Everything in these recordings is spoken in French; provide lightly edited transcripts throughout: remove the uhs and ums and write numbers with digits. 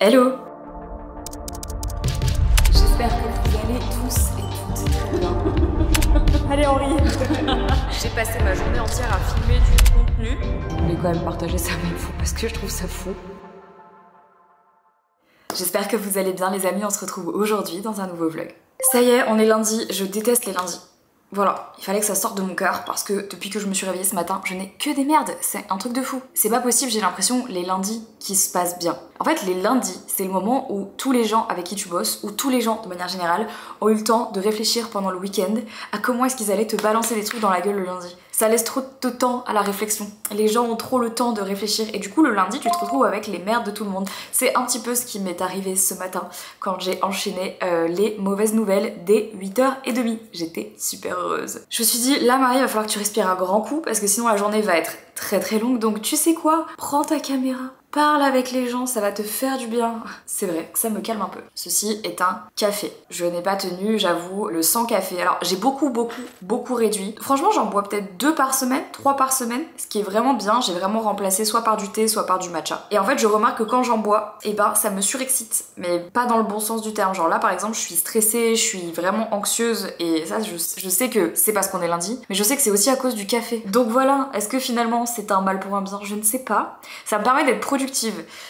Hello! J'espère que vous allez tous et toutes très bien. Allez Henri! J'ai passé ma journée entière à filmer du contenu. Je voulais quand même partager ça avec vous parce que je trouve ça fou. J'espère que vous allez bien les amis, on se retrouve aujourd'hui dans un nouveau vlog. Ça y est, on est lundi, je déteste les lundis. Voilà, il fallait que ça sorte de mon cœur parce que depuis que je me suis réveillée ce matin, je n'ai que des merdes, c'est un truc de fou. C'est pas possible, j'ai l'impression, les lundis qui se passent bien. En fait, les lundis, c'est le moment où tous les gens avec qui tu bosses, ou tous les gens de manière générale, ont eu le temps de réfléchir pendant le week-end à comment est-ce qu'ils allaient te balancer des trucs dans la gueule le lundi. Ça laisse trop de temps à la réflexion. Les gens ont trop le temps de réfléchir et du coup le lundi tu te retrouves avec les merdes de tout le monde. C'est un petit peu ce qui m'est arrivé ce matin quand j'ai enchaîné les mauvaises nouvelles dès 8h30. J'étais super heureuse. Je me suis dit là Marie, il va falloir que tu respires un grand coup parce que sinon la journée va être très longue. Donc tu sais quoi? Prends ta caméra. Parle avec les gens, ça va te faire du bien. C'est vrai que ça me calme un peu. Ceci est un café. Je n'ai pas tenu, j'avoue, le sans café. Alors j'ai beaucoup réduit. Franchement, j'en bois peut-être 2 par semaine, 3 par semaine, ce qui est vraiment bien. J'ai vraiment remplacé soit par du thé, soit par du matcha. Et en fait, je remarque que quand j'en bois, eh ben, ça me surexcite. Mais pas dans le bon sens du terme. Genre là, par exemple, je suis stressée, je suis vraiment anxieuse. Et ça, je sais que c'est parce qu'on est lundi. Mais je sais que c'est aussi à cause du café. Donc voilà, est-ce que finalement c'est un mal pour un bien? Je ne sais pas. Ça me permet d'être productive.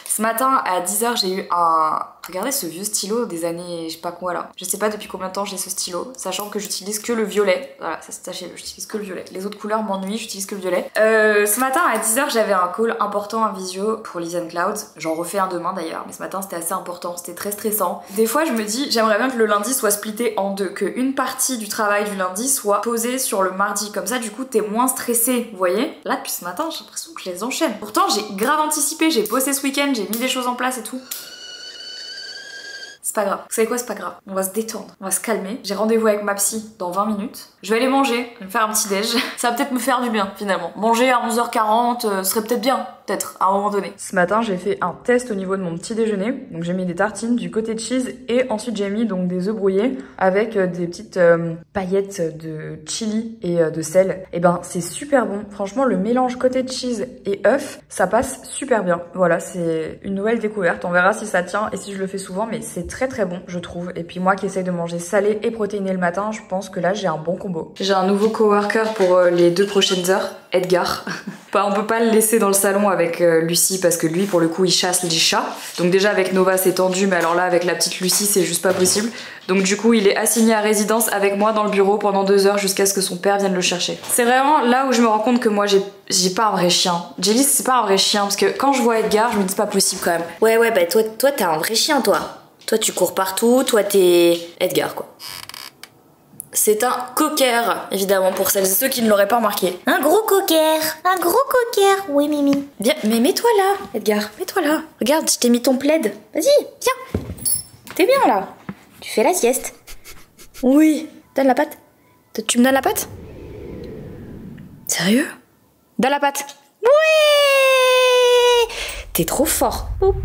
Ce matin à 10h j'ai eu un... Regardez ce vieux stylo des années je sais pas quoi là. Je sais pas depuis combien de temps j'ai ce stylo, sachant que j'utilise que le violet. Voilà, ça sachez-le, j'utilise que le violet. Les autres couleurs m'ennuient, j'utilise que le violet. Ce matin à 10h j'avais un call important en visio pour Listen Clouds. J'en refais un demain d'ailleurs, mais ce matin c'était assez important, c'était très stressant. Des fois je me dis j'aimerais bien que le lundi soit splitté en deux, que une partie du travail du lundi soit posée sur le mardi. Comme ça du coup t'es moins stressé, vous voyez. Là depuis ce matin j'ai l'impression que je les enchaîne. Pourtant j'ai grave anticipé, j'ai bossé ce week-end, j'ai mis des choses en place et tout. C'est pas grave. Vous savez quoi, c'est pas grave. On va se détendre, on va se calmer. J'ai rendez-vous avec ma psy dans 20 minutes. Je vais aller manger, je vais me faire un petit déj. Ça va peut-être me faire du bien finalement. Manger à 11h40 serait peut-être bien, peut-être à un moment donné. Ce matin, j'ai fait un test au niveau de mon petit déjeuner. Donc j'ai mis des tartines, du cottage cheese et ensuite j'ai mis donc des œufs brouillés avec des petites paillettes de chili et de sel. Et ben c'est super bon. Franchement, le mélange cottage cheese et œufs, ça passe super bien. Voilà, c'est une nouvelle découverte. On verra si ça tient et si je le fais souvent, mais c'est très bon je trouve. Et puis moi qui essaye de manger salé et protéiné le matin, je pense que là j'ai un bon combo. J'ai un nouveau coworker pour les 2 prochaines heures, Edgar. On peut pas le laisser dans le salon avec Lucie parce que lui pour le coup il chasse les chats. Donc déjà avec Nova c'est tendu, mais alors là avec la petite Lucie c'est juste pas possible. Donc du coup il est assigné à résidence avec moi dans le bureau pendant 2 heures jusqu'à ce que son père vienne le chercher. C'est vraiment là où je me rends compte que moi j'ai pas un vrai chien. Jelly c'est pas un vrai chien parce que quand je vois Edgar je me dis c'est pas possible quand même. Ouais bah toi t'as un vrai chien toi. Toi tu cours partout, toi t'es Edgar quoi. C'est un cocker, évidemment, pour celles et ceux qui ne l'auraient pas remarqué. Un gros cocker, oui Mimi. Bien, mais mets-toi là, Edgar, mets-toi là. Regarde, je t'ai mis ton plaid. Vas-y, viens. T'es bien là. Tu fais la sieste. Oui. Donne la patte. Tu me donnes la patte? Sérieux? Donne la patte. Ouais. T'es trop fort. Oups.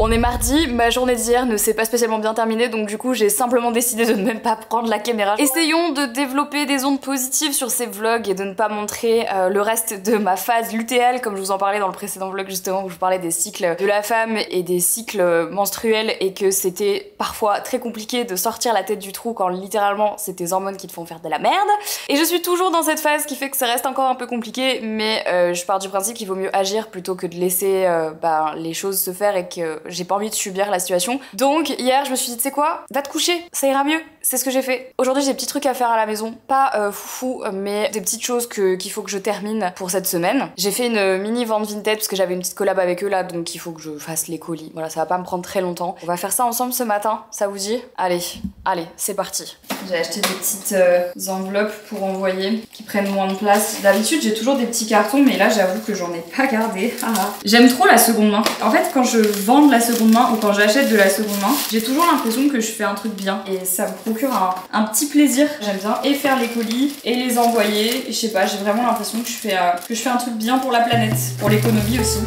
On est mardi, ma journée d'hier ne s'est pas spécialement bien terminée, donc du coup j'ai simplement décidé de ne même pas prendre la caméra. Essayons de développer des ondes positives sur ces vlogs et de ne pas montrer le reste de ma phase lutéale, comme je vous en parlais dans le précédent vlog justement où je vous parlais des cycles de la femme et des cycles menstruels et que c'était parfois très compliqué de sortir la tête du trou quand littéralement c'est tes hormones qui te font faire de la merde. Et je suis toujours dans cette phase qui fait que ça reste encore un peu compliqué, mais je pars du principe qu'il vaut mieux agir plutôt que de laisser les choses se faire et que j'ai pas envie de subir la situation. Donc hier je me suis dit tu sais quoi, va te coucher, ça ira mieux. C'est ce que j'ai fait. Aujourd'hui j'ai des petits trucs à faire à la maison, pas foufou mais des petites choses qu'il faut que je termine pour cette semaine. J'ai fait une mini vente Vinted parce que j'avais une petite collab avec eux là, donc il faut que je fasse les colis. Voilà, ça va pas me prendre très longtemps. On va faire ça ensemble ce matin, ça vous dit? Allez, c'est parti. J'ai acheté des petites enveloppes pour envoyer qui prennent moins de place. D'habitude j'ai toujours des petits cartons mais là j'avoue que j'en ai pas gardé. J'aime trop la seconde main. En fait quand je vends de la seconde main ou quand j'achète de la seconde main, j'ai toujours l'impression que je fais un truc bien et ça me procure un petit plaisir. J'aime bien et faire les colis et les envoyer. Et je sais pas, j'ai vraiment l'impression que je fais un truc bien pour la planète, pour l'économie aussi.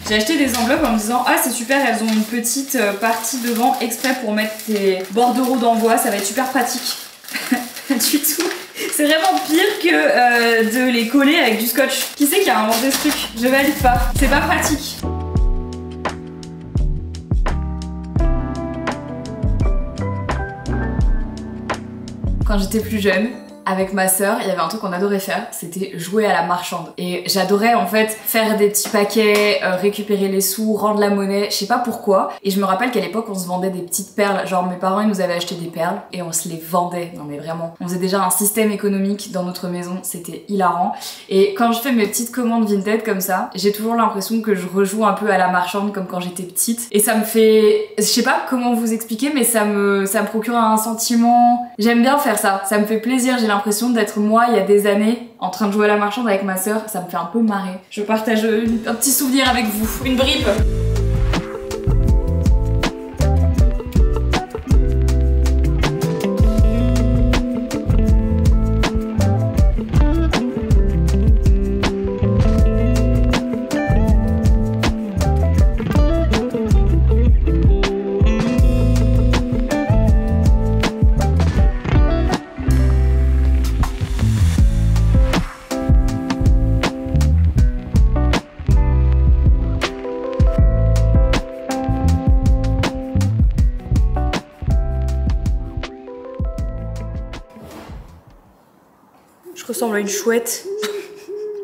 J'ai acheté des enveloppes en me disant ah c'est super, elles ont une petite partie devant exprès pour mettre tes bordereaux d'envoi, ça va être super pratique. Pas du tout. C'est vraiment pire que de les coller avec du scotch. Qui c'est qui a inventé ce truc? Je valide pas. C'est pas pratique. Quand j'étais plus jeune, avec ma sœur, il y avait un truc qu'on adorait faire, c'était jouer à la marchande. Et j'adorais en fait faire des petits paquets, récupérer les sous, rendre la monnaie, je sais pas pourquoi. Et je me rappelle qu'à l'époque on se vendait des petites perles, genre mes parents ils nous avaient acheté des perles et on se les vendait. Non mais vraiment, on faisait déjà un système économique dans notre maison, c'était hilarant. Et quand je fais mes petites commandes Vinted comme ça, j'ai toujours l'impression que je rejoue un peu à la marchande comme quand j'étais petite. Et ça me fait, je sais pas comment vous expliquer, mais ça me procure un sentiment, j'aime bien faire ça me fait plaisir, j'ai l'impression d'être moi il y a des années en train de jouer à la marchande avec ma sœur, ça me fait un peu marrer. Je partage un petit souvenir avec vous, une bribe. Je ressemble à une chouette.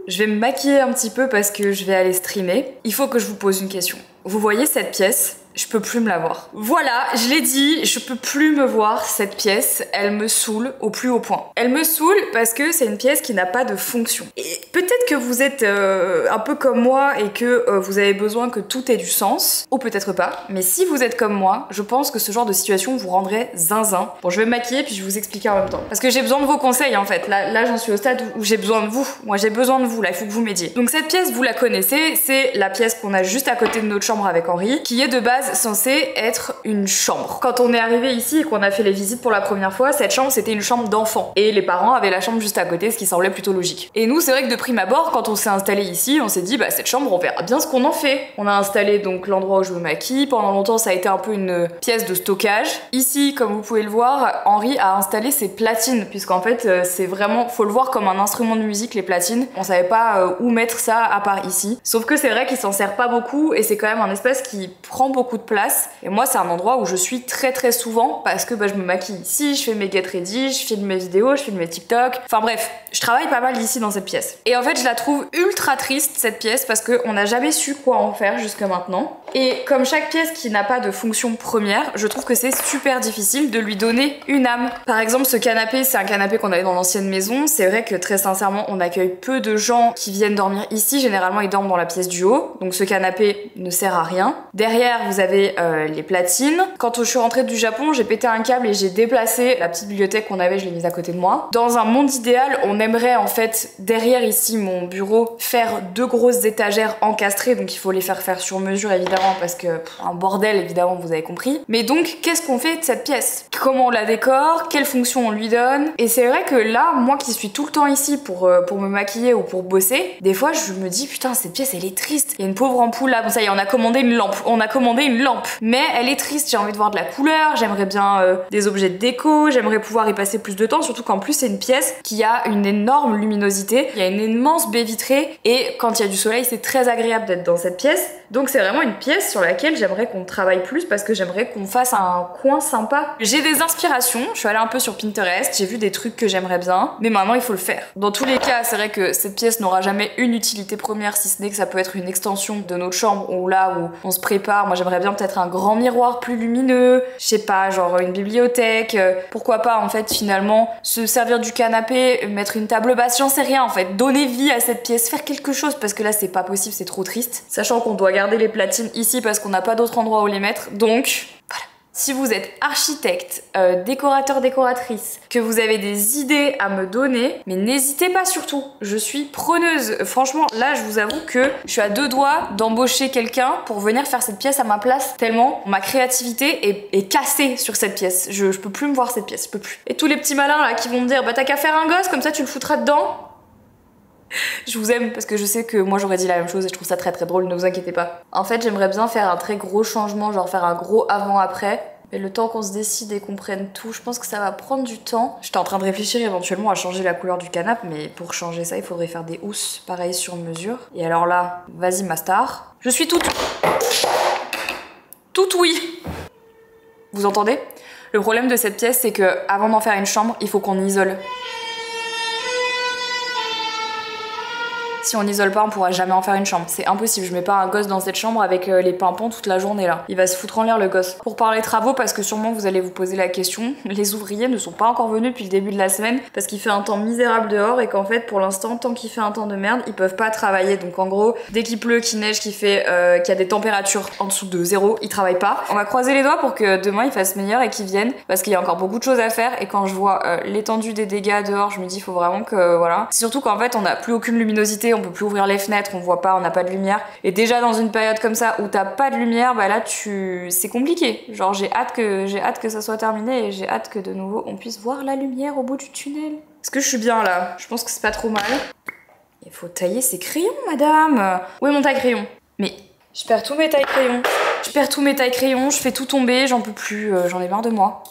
Je vais me maquiller un petit peu parce que je vais aller streamer. Il faut que je vous pose une question. Vous voyez cette pièce? Je peux plus me la voir. Voilà, je l'ai dit, je peux plus me voir cette pièce. Elle me saoule au plus haut point. Elle me saoule parce que c'est une pièce qui n'a pas de fonction. Et peut-être que vous êtes un peu comme moi et que vous avez besoin que tout ait du sens. Ou peut-être pas. Mais si vous êtes comme moi, je pense que ce genre de situation vous rendrait zinzin. Bon, je vais me maquiller puis je vais vous expliquer en même temps. Parce que j'ai besoin de vos conseils en fait. Là j'en suis au stade où j'ai besoin de vous. Moi j'ai besoin de vous, là il faut que vous m'aidiez. Donc cette pièce, vous la connaissez, c'est la pièce qu'on a juste à côté de notre chambre avec Henri, qui est de base censée être une chambre. Quand on est arrivé ici et qu'on a fait les visites pour la première fois, cette chambre c'était une chambre d'enfant. Et les parents avaient la chambre juste à côté, ce qui semblait plutôt logique. Et nous c'est vrai que de prime abord, quand on s'est installé ici, on s'est dit bah cette chambre on verra bien ce qu'on en fait. On a installé donc l'endroit où je me maquille, pendant longtemps ça a été un peu une pièce de stockage. Ici comme vous pouvez le voir, Henri a installé ses platines, puisqu'en fait c'est vraiment, faut le voir comme un instrument de musique les platines. On savait pas où mettre ça à part ici. Sauf que c'est vrai qu'il s'en sert pas beaucoup et c'est quand même un espace qui prend beaucoup de place. Et moi c'est un endroit où je suis très souvent parce que bah, je me maquille ici, je fais mes get ready, je filme mes vidéos, je filme mes TikTok. Enfin bref, je travaille pas mal ici dans cette pièce. Et en fait je la trouve ultra triste cette pièce parce qu'on n'a jamais su quoi en faire jusqu'à maintenant. Et comme chaque pièce qui n'a pas de fonction première, je trouve que c'est super difficile de lui donner une âme. Par exemple ce canapé, c'est un canapé qu'on avait dans l'ancienne maison. C'est vrai que très sincèrement on accueille peu de gens qui viennent dormir ici. Généralement ils dorment dans la pièce du haut. Donc ce canapé ne sert à rien. Derrière vous avez les platines. Quand je suis rentrée du Japon, j'ai pété un câble et j'ai déplacé la petite bibliothèque qu'on avait, je l'ai mise à côté de moi. Dans un monde idéal, on aimerait en fait derrière ici mon bureau faire deux grosses étagères encastrées, donc il faut les faire sur mesure évidemment parce que un bordel évidemment, vous avez compris. Mais donc qu'est-ce qu'on fait de cette pièce? Comment on la décore? Quelle fonction on lui donne? Et c'est vrai que là, moi qui suis tout le temps ici pour me maquiller ou pour bosser, des fois je me dis putain cette pièce elle est triste. Il y a une pauvre ampoule là, bon ça y est on a commandé une lampe. Mais elle est triste, j'ai envie de voir de la couleur, j'aimerais bien des objets de déco, j'aimerais pouvoir y passer plus de temps, surtout qu'en plus c'est une pièce qui a une énorme luminosité, il y a une immense baie vitrée et quand il y a du soleil c'est très agréable d'être dans cette pièce. Donc c'est vraiment une pièce sur laquelle j'aimerais qu'on travaille plus parce que j'aimerais qu'on fasse un coin sympa. J'ai des inspirations, je suis allée un peu sur Pinterest, j'ai vu des trucs que j'aimerais bien, mais maintenant il faut le faire. Dans tous les cas, c'est vrai que cette pièce n'aura jamais une utilité première si ce n'est que ça peut être une extension de notre chambre ou là où on se prépare. Moi j'aimerais bien peut-être un grand miroir plus lumineux, je sais pas, genre une bibliothèque, pourquoi pas en fait finalement se servir du canapé, mettre une table basse, j'en sais rien en fait, donner vie à cette pièce, faire quelque chose parce que là c'est pas possible, c'est trop triste. Sachant qu'on doit garder les platines ici parce qu'on n'a pas d'autre endroit où les mettre, donc voilà. Si vous êtes architecte, décorateur, décoratrice, que vous avez des idées à me donner, mais n'hésitez pas surtout, je suis preneuse. Franchement, là, je vous avoue que je suis à deux doigts d'embaucher quelqu'un pour venir faire cette pièce à ma place, tellement ma créativité est cassée sur cette pièce. Je peux plus me voir cette pièce, je peux plus. Et tous les petits malins là qui vont me dire, bah t'as qu'à faire un gosse, comme ça tu le foutras dedans. Je vous aime parce que je sais que moi j'aurais dit la même chose et je trouve ça très drôle, ne vous inquiétez pas. En fait j'aimerais bien faire un très gros changement, genre faire un gros avant-après. Mais le temps qu'on se décide et qu'on prenne tout, je pense que ça va prendre du temps. J'étais en train de réfléchir éventuellement à changer la couleur du canapé, mais pour changer ça, il faudrait faire des housses, pareil sur mesure. Et alors là, vas-y ma star. Je suis toute oui. Vous entendez? Le problème de cette pièce, c'est que avant d'en faire une chambre, il faut qu'on isole. Si on n'isole pas, on pourra jamais en faire une chambre. C'est impossible, je mets pas un gosse dans cette chambre avec les pimpons toute la journée là. Il va se foutre en l'air le gosse. Pour parler travaux, parce que sûrement vous allez vous poser la question, les ouvriers ne sont pas encore venus depuis le début de la semaine parce qu'il fait un temps misérable dehors et qu'en fait pour l'instant, tant qu'il fait un temps de merde, ils peuvent pas travailler. Donc en gros, dès qu'il pleut, qu'il neige, qu'il y a des températures en dessous de 0, ils travaillent pas. On va croiser les doigts pour que demain il fasse meilleur et qu'ils viennent parce qu'il y a encore beaucoup de choses à faire et quand je vois l'étendue des dégâts dehors, je me dis il faut vraiment que voilà. C'est surtout qu'en fait on n'a plus aucune luminosité, on peut plus ouvrir les fenêtres, on voit pas, on n'a pas de lumière. Et déjà dans une période comme ça où t'as pas de lumière, bah là c'est compliqué. Genre j'ai hâte que ça soit terminé et j'ai hâte que de nouveau on puisse voir la lumière au bout du tunnel. Est-ce que je suis bien là? Je pense que c'est pas trop mal. Il faut tailler ses crayons, madame. Où est mon taille-crayon? Mais je perds tous mes taille-crayons. Je fais tout tomber, j'en peux plus, j'en ai marre de moi.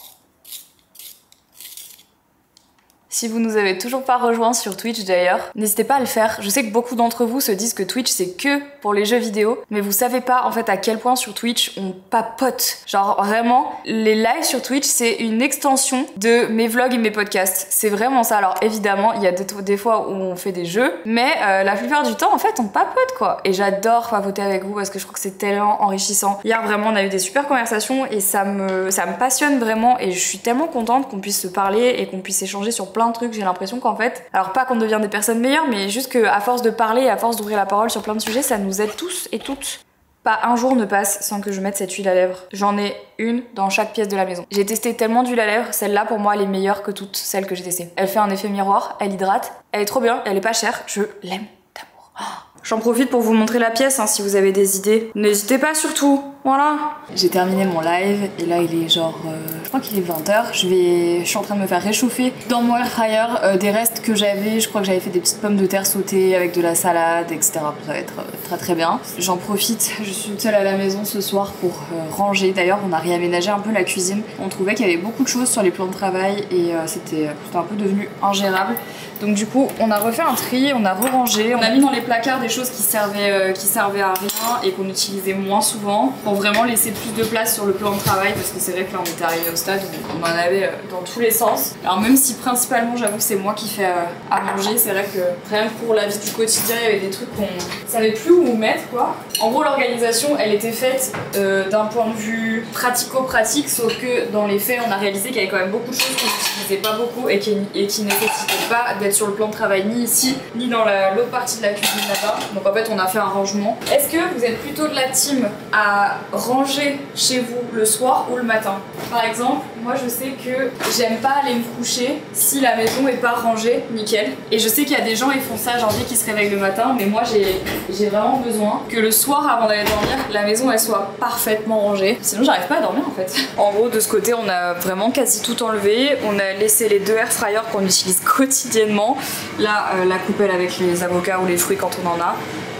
Si vous nous avez toujours pas rejoints sur Twitch d'ailleurs, n'hésitez pas à le faire. Je sais que beaucoup d'entre vous se disent que Twitch c'est que pour les jeux vidéo, mais vous savez pas en fait à quel point sur Twitch on papote. Genre vraiment, les lives sur Twitch c'est une extension de mes vlogs et mes podcasts. C'est vraiment ça. Alors évidemment, il y a des fois où on fait des jeux, mais la plupart du temps en fait on papote quoi. Et j'adore papoter avec vous parce que je trouve que c'est tellement enrichissant. Hier vraiment on a eu des super conversations et ça me passionne vraiment et je suis tellement contente qu'on puisse se parler et qu'on puisse échanger sur plein de trucs. J'ai l'impression qu'en fait, alors pas qu'on devient des personnes meilleures, mais juste qu'à force de parler et à force d'ouvrir la parole sur plein de sujets, ça nous aide tous et toutes. Pas un jour ne passe sans que je mette cette huile à lèvres. J'en ai une dans chaque pièce de la maison. J'ai testé tellement d'huile à lèvres, celle-là pour moi elle est meilleure que toutes celles que j'ai testées. Elle fait un effet miroir, elle hydrate, elle est trop bien, elle est pas chère, je l'aime d'amour. Oh. J'en profite pour vous montrer la pièce, hein, si vous avez des idées. N'hésitez pas surtout, voilà. J'ai terminé mon live et là il est genre, je crois qu'il est 20h. Je suis en train de me faire réchauffer dans mon air fryer des restes que j'avais. Je crois que j'avais fait des petites pommes de terre sautées avec de la salade, etc. Ça va être très très bien. J'en profite, je suis toute seule à la maison ce soir pour ranger. D'ailleurs on a réaménagé un peu la cuisine. On trouvait qu'il y avait beaucoup de choses sur les plans de travail et c'était un peu devenu ingérable. Donc du coup on a refait un tri, on a re-rangé, on a mis dans les placards des choses qui servaient à rien et qu'on utilisait moins souvent pour vraiment laisser plus de place sur le plan de travail parce que c'est vrai que là on était arrivé au stade où on en avait dans tous les sens. Alors même si principalement j'avoue que c'est moi qui fais à manger, c'est vrai que rien que pour la vie du quotidien il y avait des trucs qu'on savait plus où mettre quoi. En gros l'organisation elle était faite d'un point de vue pratico-pratique, sauf que dans les faits on a réalisé qu'il y avait quand même beaucoup de choses qu'on n'utilisait pas beaucoup et qui nécessitaient pas d'être sur le plan de travail ni ici ni dans l'autre partie de la cuisine là-bas. Donc en fait on a fait un rangement. Est-ce que vous êtes plutôt de la team à ranger chez vous le soir ou le matin? Par exemple, moi je sais que j'aime pas aller me coucher si la maison est pas rangée nickel. Et je sais qu'il y a des gens ils font ça genre dès qu'ils se réveillent le matin, mais moi j'ai vraiment besoin que le soir avant d'aller dormir, la maison elle soit parfaitement rangée. Sinon j'arrive pas à dormir en fait. En gros de ce côté on a vraiment quasi tout enlevé. On a laissé les 2 air fryers qu'on utilise quotidiennement. Là la coupelle avec les avocats ou les fruits quand on en a.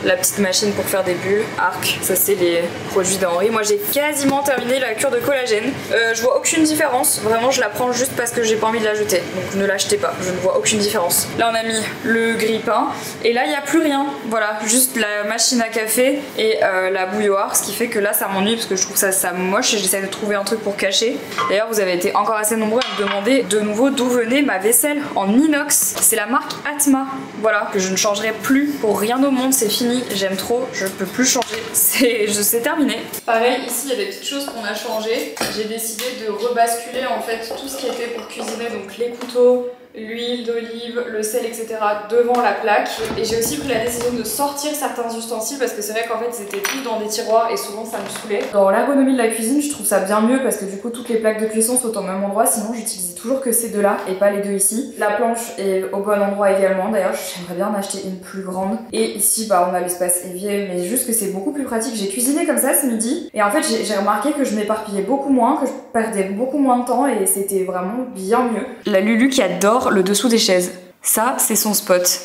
La petite machine pour faire des bulles, Arc, ça c'est les produits d'Henri. Moi j'ai quasiment terminé la cure de collagène. Je vois aucune différence, vraiment je la prends juste parce que j'ai pas envie de la jeter. Donc ne l'achetez pas, je ne vois aucune différence. Là on a mis le grille-pain et là il n'y a plus rien. Voilà, juste la machine à café et la bouilloire, ce qui fait que là ça m'ennuie parce que je trouve ça moche et j'essaie de trouver un truc pour cacher. D'ailleurs vous avez été encore assez nombreux à me demander de nouveau d'où venait ma vaisselle en inox. C'est la marque Atma, voilà, que je ne changerai plus pour rien au monde, c'est fini. J'aime trop, je peux plus changer, c'est terminé. Pareil, ici il y a des petites choses qu'on a changées. J'ai décidé de rebasculer en fait tout ce qui était pour cuisiner, donc les couteaux, l'huile d'olive, le sel, etc. devant la plaque. Et j'ai aussi pris la décision de sortir certains ustensiles parce que c'est vrai qu'en fait ils étaient tous dans des tiroirs et souvent ça me saoulait. Dans l'ergonomie de la cuisine, je trouve ça bien mieux parce que du coup toutes les plaques de cuisson sont au même endroit, sinon j'utilisais toujours que ces 2 là et pas les 2 ici. La planche est au bon endroit également, d'ailleurs j'aimerais bien en acheter une plus grande. Et ici bah on a l'espace évier, mais juste que c'est beaucoup plus pratique. J'ai cuisiné comme ça ce midi et en fait j'ai remarqué que je m'éparpillais beaucoup moins, que je perdais beaucoup moins de temps et c'était vraiment bien mieux. La Lulu qui adore le dessous des chaises. Ça, c'est son spot.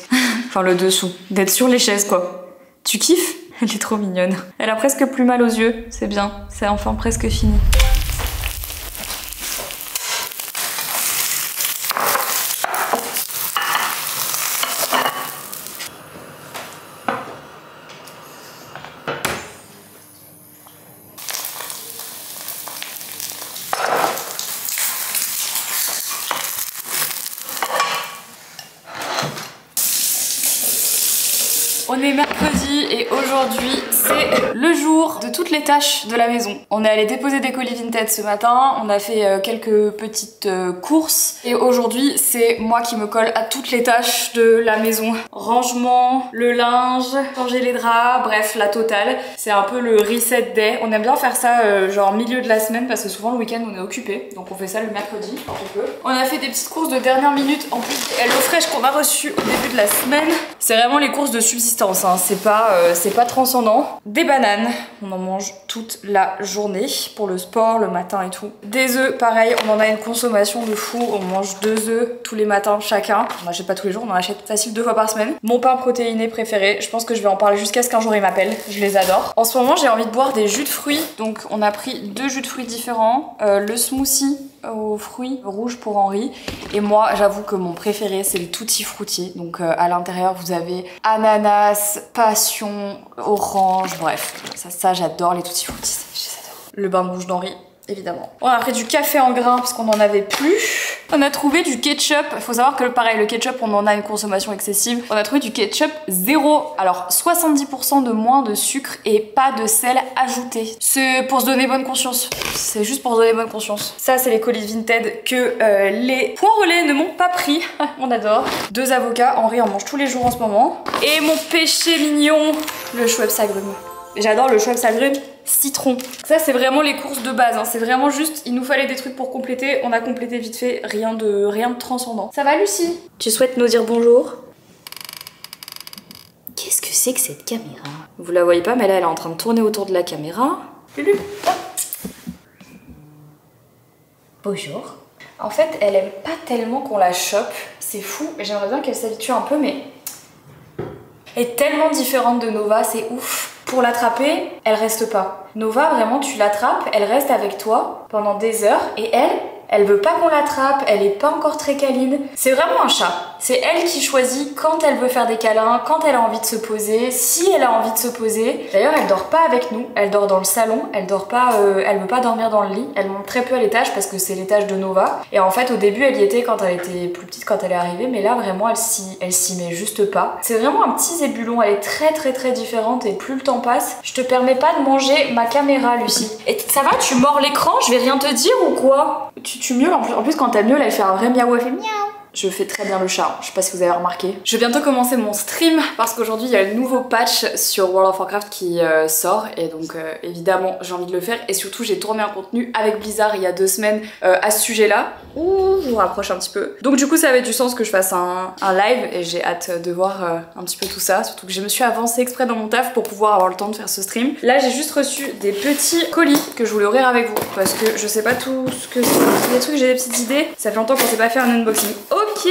Enfin, le dessous. D'être sur les chaises, quoi. Tu kiffes? Elle est trop mignonne. Elle a presque plus mal aux yeux. C'est bien. C'est enfin presque fini. On est mercredi et aujourd'hui c'est le jour de toutes les tâches de la maison. On est allé déposer des colis Vinted ce matin, on a fait quelques petites courses et aujourd'hui c'est moi qui me colle à toutes les tâches de la maison. Rangement, le linge, changer les draps, bref la totale. C'est un peu le reset day. On aime bien faire ça genre milieu de la semaine parce que souvent le week-end on est occupé, donc on fait ça le mercredi quand on peut. On a fait des petites courses de dernière minute en plus des HelloFresh qu'on a reçues au début de la semaine. C'est vraiment les courses de subsistance, hein. C'est pas transcendant. Des bananes, on en mange toute la journée pour le sport, le matin et tout. Des œufs, pareil, on en a une consommation de fou. On mange 2 œufs tous les matins chacun. On n'achète pas tous les jours, on en achète facile 2 fois par semaine. Mon pain protéiné préféré, je pense que je vais en parler jusqu'à ce qu'un jour il m'appelle. Je les adore. En ce moment, j'ai envie de boire des jus de fruits. Donc on a pris 2 jus de fruits différents. Le smoothie aux fruits rouges pour Henri. Et moi, j'avoue que mon préféré, c'est le tutti frutti. Donc à l'intérieur, vous avez ananas, passion, orange, bref. Ça j'adore les tutti frutti, je les adore. Le bain de bouche d'Henri, évidemment. On a pris du café en grains parce qu'on n'en avait plus. On a trouvé du ketchup. Il faut savoir que pareil, le ketchup, on en a une consommation excessive. On a trouvé du ketchup 0. Alors 70% de moins de sucre et pas de sel ajouté. C'est pour se donner bonne conscience. C'est juste pour se donner bonne conscience. Ça, c'est les colis Vinted que les points relais ne m'ont pas pris. On adore. 2 avocats. Henri en mange tous les jours en ce moment. Et mon péché mignon, le Schweppes agrumes. J'adore le Schweppes agrumes citron. Ça c'est vraiment les courses de base, hein. C'est vraiment juste, il nous fallait des trucs pour compléter, on a complété vite fait, rien de transcendant. Ça va Lucie? Tu souhaites nous dire bonjour? Qu'est-ce que c'est que cette caméra? Vous la voyez pas mais là elle est en train de tourner autour de la caméra. Lulu. Bonjour. En fait elle aime pas tellement qu'on la chope, c'est fou, j'aimerais bien qu'elle s'habitue un peu mais... Elle est tellement différente de Nova, c'est ouf. Pour l'attraper, elle reste pas. Nova, vraiment, tu l'attrapes, elle reste avec toi pendant des heures et elle veut pas qu'on l'attrape, elle est pas encore très câline. C'est vraiment un chat. C'est elle qui choisit quand elle veut faire des câlins, quand elle a envie de se poser, si elle a envie de se poser. D'ailleurs, elle dort pas avec nous, elle dort dans le salon, elle dort pas, elle veut pas dormir dans le lit. Elle monte très peu à l'étage parce que c'est l'étage de Nova. Et en fait, au début, elle y était quand elle était plus petite, quand elle est arrivée, mais là, vraiment, elle s'y met juste pas. C'est vraiment un petit zébulon, elle est très différente et plus le temps passe. Je te permets pas de manger ma caméra, Lucie. Et ça va, tu mords l'écran, je vais rien te dire ou quoi? Tu miaules en plus quand elle miaule, elle fait un vrai miaou, elle fait miaou. Je fais très bien le chat, je sais pas si vous avez remarqué. Je vais bientôt commencer mon stream parce qu'aujourd'hui il y a le nouveau patch sur World of Warcraft qui sort et donc évidemment j'ai envie de le faire et surtout j'ai tourné un contenu avec Blizzard il y a 2 semaines à ce sujet là. Ouh, je vous rapproche un petit peu. Donc du coup ça avait du sens que je fasse un live et j'ai hâte de voir un petit peu tout ça, surtout que je me suis avancée exprès dans mon taf pour pouvoir avoir le temps de faire ce stream. Là j'ai juste reçu des petits colis que je voulais ouvrir avec vous parce que je sais pas tout ce que c'est. Des trucs, j'ai des petites idées, ça fait longtemps qu'on s'est pas fait un unboxing. Ok,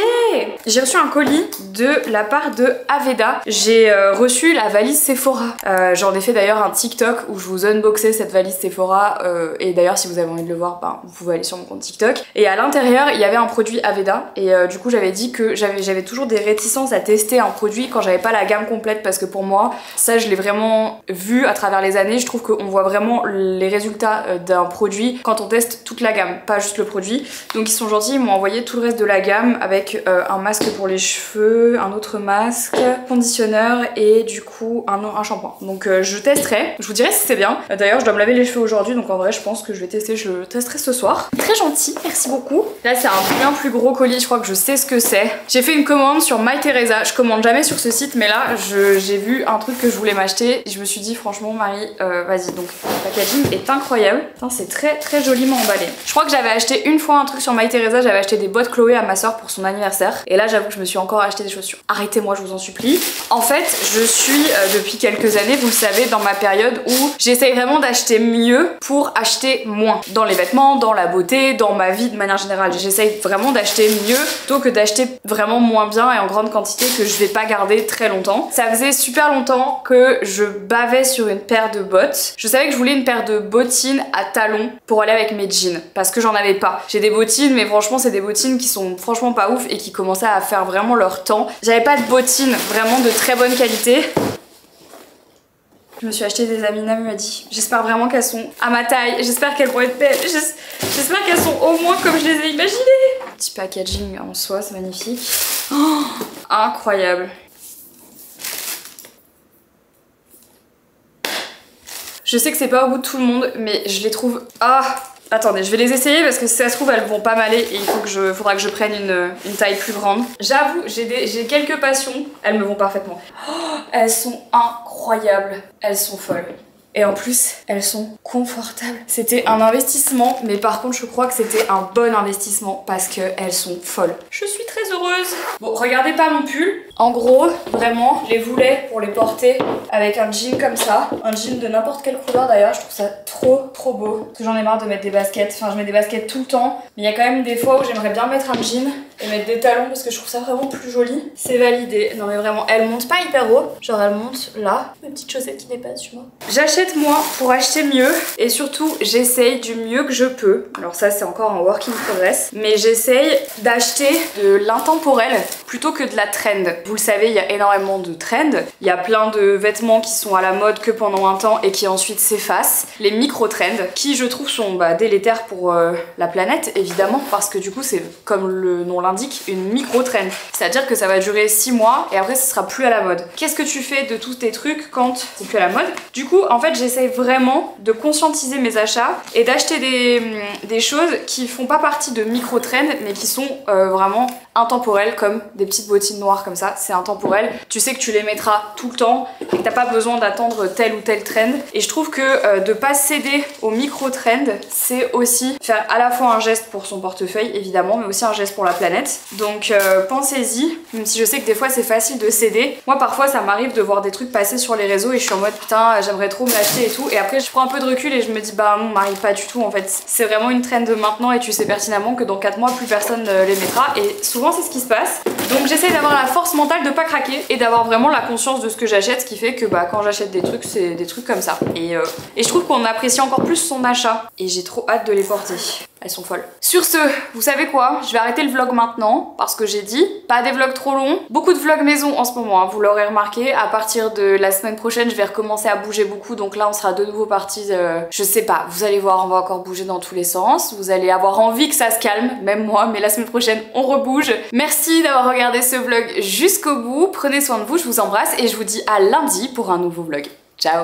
j'ai reçu un colis de la part de Aveda. J'ai reçu la valise Sephora. J'en ai fait d'ailleurs un TikTok où je vous unboxais cette valise Sephora et d'ailleurs si vous avez envie de le voir, ben, vous pouvez aller sur mon compte TikTok. Et à l'intérieur il y avait un produit Aveda et du coup j'avais dit que j'avais toujours des réticences à tester un produit quand j'avais pas la gamme complète parce que pour moi ça je l'ai vraiment vu à travers les années. Je trouve qu'on voit vraiment les résultats d'un produit quand on teste toute la gamme, pas juste le produit. Donc ils sont gentils, ils m'ont envoyé tout le reste de la gamme avec un masque pour les cheveux, un autre masque, conditionneur et du coup un shampoing. Donc je testerai, je vous dirai si c'est bien. D'ailleurs je dois me laver les cheveux aujourd'hui donc en vrai je pense que je vais tester, je le testerai ce soir. Très gentil, merci beaucoup. Là c'est un bien plus gros colis, je crois que je sais ce que c'est. J'ai fait une commande sur MyTeresa, je commande jamais sur ce site mais là j'ai vu un truc que je voulais m'acheter et je me suis dit franchement Marie vas-y. Donc le packaging est incroyable. C'est très joliment emballé. Je crois que j'avais acheté une fois un truc sur MyTeresa, j'avais acheté des bottes Chloé à ma soeur pour son anniversaire et là j'avoue que je me suis encore acheté des chaussures. Arrêtez-moi je vous en supplie. En fait je suis depuis quelques années, vous le savez, dans ma période où j'essaye vraiment d'acheter mieux pour acheter moins. Dans les vêtements, dans la beauté, dans ma vie de manière générale. J'essaye vraiment d'acheter mieux plutôt que d'acheter vraiment moins bien et en grande quantité que je vais pas garder très longtemps. Ça faisait super longtemps que je bavais sur une paire de bottes. Je savais que je voulais une paire de bottines à talons pour aller avec mes jeans parce que j'en avais pas. J'ai des bottines mais franchement c'est des bottines qui sont franchement pas ouf et qui commençaient à faire vraiment leur temps. J'avais pas de bottines vraiment de très bonne qualité. Je me suis acheté des Amina Muaddi. J'espère vraiment qu'elles sont à ma taille. J'espère qu'elles vont être belles. J'espère qu'elles sont au moins comme je les ai imaginées. Petit packaging en soi, c'est magnifique. Oh, incroyable. Je sais que c'est pas au goût de tout le monde, mais je les trouve... Ah, attendez, je vais les essayer parce que si ça se trouve elles vont pas m'aller et faudra que je prenne une taille plus grande. J'avoue, j'ai quelques passions, elles me vont parfaitement. Oh, elles sont incroyables, elles sont folles. Et en plus, elles sont confortables. C'était un investissement, mais par contre, je crois que c'était un bon investissement parce qu'elles sont folles. Je suis très heureuse. Bon, regardez pas mon pull. En gros, vraiment, je les voulais pour les porter avec un jean comme ça. Un jean de n'importe quelle couleur d'ailleurs. Je trouve ça trop beau. Parce que j'en ai marre de mettre des baskets. Enfin, je mets des baskets tout le temps. Mais il y a quand même des fois où j'aimerais bien mettre un jean et mettre des talons parce que je trouve ça vraiment plus joli. C'est validé. Non mais vraiment, elles montent pas hyper haut. Genre, elles montent là. Mes petites chaussettes qui dépassent, tu vois. J'achète moins pour acheter mieux et surtout j'essaye du mieux que je peux. Alors ça c'est encore un work in progress, mais j'essaye d'acheter de l'intemporel plutôt que de la trend. Vous le savez, il y a énormément de trend. Il y a plein de vêtements qui sont à la mode que pendant un temps et qui ensuite s'effacent. Les micro-trends qui je trouve sont délétères pour la planète évidemment parce que du coup c'est comme le nom l'indique une micro-trend. C'est-à-dire que ça va durer 6 mois et après ce sera plus à la mode. Qu'est-ce que tu fais de tous tes trucs quand c'est plus à la mode? Du coup en fait j'essaye vraiment de conscientiser mes achats et d'acheter des choses qui font pas partie de micro-trends mais qui sont vraiment intemporelles comme des petites bottines noires comme ça, c'est intemporel. Tu sais que tu les mettras tout le temps et que t'as pas besoin d'attendre tel ou tel trend. Et je trouve que de pas céder aux micro-trends, c'est aussi faire à la fois un geste pour son portefeuille évidemment, mais aussi un geste pour la planète. Donc pensez-y, même si je sais que des fois c'est facile de céder. Moi parfois ça m'arrive de voir des trucs passer sur les réseaux et je suis en mode putain j'aimerais trop me l'acheter et tout. Et après je prends un peu de recul et je me dis bah non, m'arrive pas du tout en fait. C'est vraiment une trend de maintenant et tu sais pertinemment que dans 4 mois plus personne les mettra et souvent c'est ce qui se passe. Donc j'essaie d'avoir la force mentale de pas craquer et d'avoir vraiment la conscience de ce que j'achète, ce qui fait que bah quand j'achète des trucs c'est des trucs comme ça. Et je trouve qu'on apprécie encore plus son achat et j'ai trop hâte de les porter. Elles sont folles. Sur ce, vous savez quoi? Je vais arrêter le vlog maintenant parce que j'ai dit pas des vlogs trop longs. Beaucoup de vlogs maison en ce moment, hein, vous l'aurez remarqué. À partir de la semaine prochaine, je vais recommencer à bouger beaucoup. Donc là, on sera de nouveau partis, je sais pas, vous allez voir, on va encore bouger dans tous les sens. Vous allez avoir envie que ça se calme, même moi, mais la semaine prochaine, on rebouge. Merci d'avoir regardé ce vlog jusqu'au bout. Prenez soin de vous, je vous embrasse et je vous dis à lundi pour un nouveau vlog. Ciao!